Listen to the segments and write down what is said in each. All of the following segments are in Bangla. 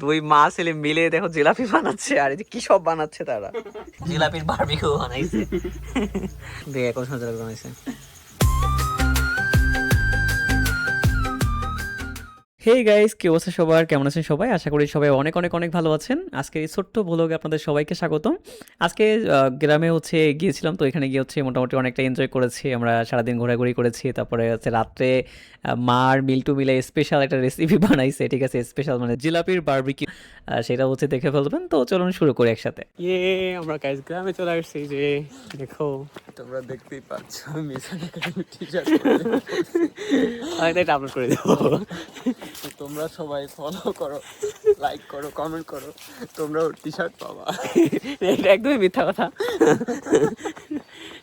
দুই মা ছেলে মিলে দেখো জিলাপি বানাচ্ছে, আর এই যে কি সব বানাচ্ছে তারা। জিলাপির বারবিকিউ বানাইছে। দেখ কত সুন্দর জিলাপি বানাইছে। হেই গাইস, কি অবস্থা সবার? কেমন আছেন সবাই? আশা করি সবাই অনেক অনেক অনেক ভালো আছেন। আজকে এই ছোট্ট ব্লগে আপনাদের সবাইকে স্বাগতম। আজকে গ্রামে গিয়েছিলাম, তো এখানে গিয়ে মোটামুটি অনেকটা এনজয় করেছি। আমরা সারাদিন ঘোরাঘুরি করেছি, তারপরে রাত্রে মার মিল্টু মিলে স্পেশাল একটা রেসিপি বানাইছে, ঠিক আছে, স্পেশাল মানে জিলাপির বারবিকিউ। সেটা দেখে ফেলবেন। তো চলুন শুরু করি একসাথে। আমরা গাইস গ্রামে চলে আসছি, যে দেখো তোমরা দেখতেই পাচ্ছ মিশন একাডেমি টি-শার্ট আমি এটা আপলোড করে দেবো। তোমরা সবাই ফলো করো, লাইক করো, কমেন্ট করো, তোমরাও টি-শার্ট পাবা। এটা একদমই মিথ্যা কথা।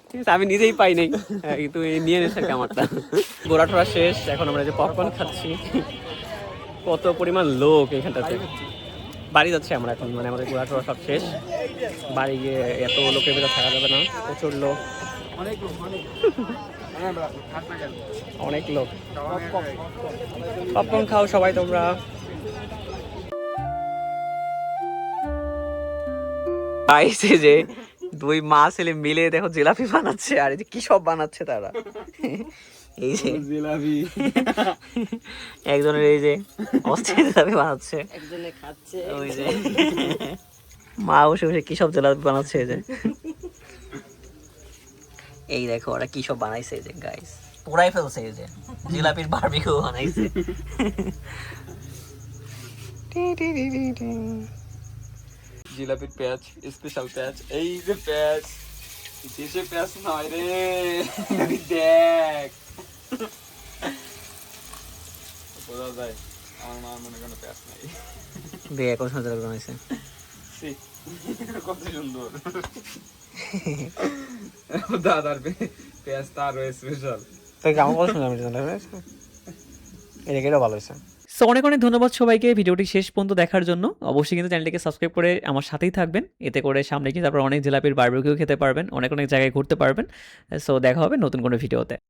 ঠিক আছে, আমি নিজেই পাই নাই, কিন্তু নিয়ে নিস আর কি আমারটা। গোড়া টোড়া শেষ, এখন আমরা যে পপকর্ন খাচ্ছি। কত পরিমাণ লোক এখানটাতে। বাড়ি যাচ্ছে আমরা এখন, মানে আমাদের গোড়া টোড়া সব শেষ। বাড়ি গিয়ে এত লোকের ভেতর থাকা যাবে না, প্রচুর লোক, অনেক লোক। পপকর্ন খাও সবাই তোমরা। পাইছে যে দুই মা ছেলে মিলে দেখো জিলাপি বানাচ্ছে, আর এই যে কি সব বানাচ্ছে তারা। এই যে জিলাপি, একজনের এই যে অস্থির জিলাপি বানাচ্ছে, একজনে খাচ্ছে, ওই যে মা বসে বসে কি সব জিলাপি বানাচ্ছে। এই যে এই দেখো ওরা কি সব বানাইছে, এই যে গাইস পুরাই ফেলছে, এই যে জিলাপির বারবিকিউ বানাইছে। জিলাপির পেঁয়াজ, স্পেশাল পেঁয়াজ, এই যে পেঁয়াজ, দেশে পেঁয়াজ নয় রে, দেখ বোঝা যায় আমার মার মনে কোনো পেঁয়াজ নাই। দেখ কত সুন্দর জিলাপি বানাইছে। ছি, কত সুন্দর। দাদার পেঁয়াজ তার স্পেশাল। আমার কত সুন্দর এটা ভালো হয়েছে। সো অনেক অনেক ধন্যবাদ সবাইকে ভিডিওটি শেষ পর্যন্ত দেখার জন্য। অবশ্যই কিন্তু চ্যানেলটিকে সাবস্ক্রাইব করে আমার সাথেই থাকবেন, এতে করে সামনে কিন্তু তারপর অনেক জিলাপির বারবিকিউ খেতে পারবেন, অনেক অনেক জায়গায় ঘুরতে পারবেন। সো দেখা হবে নতুন কোনো ভিডিওতে।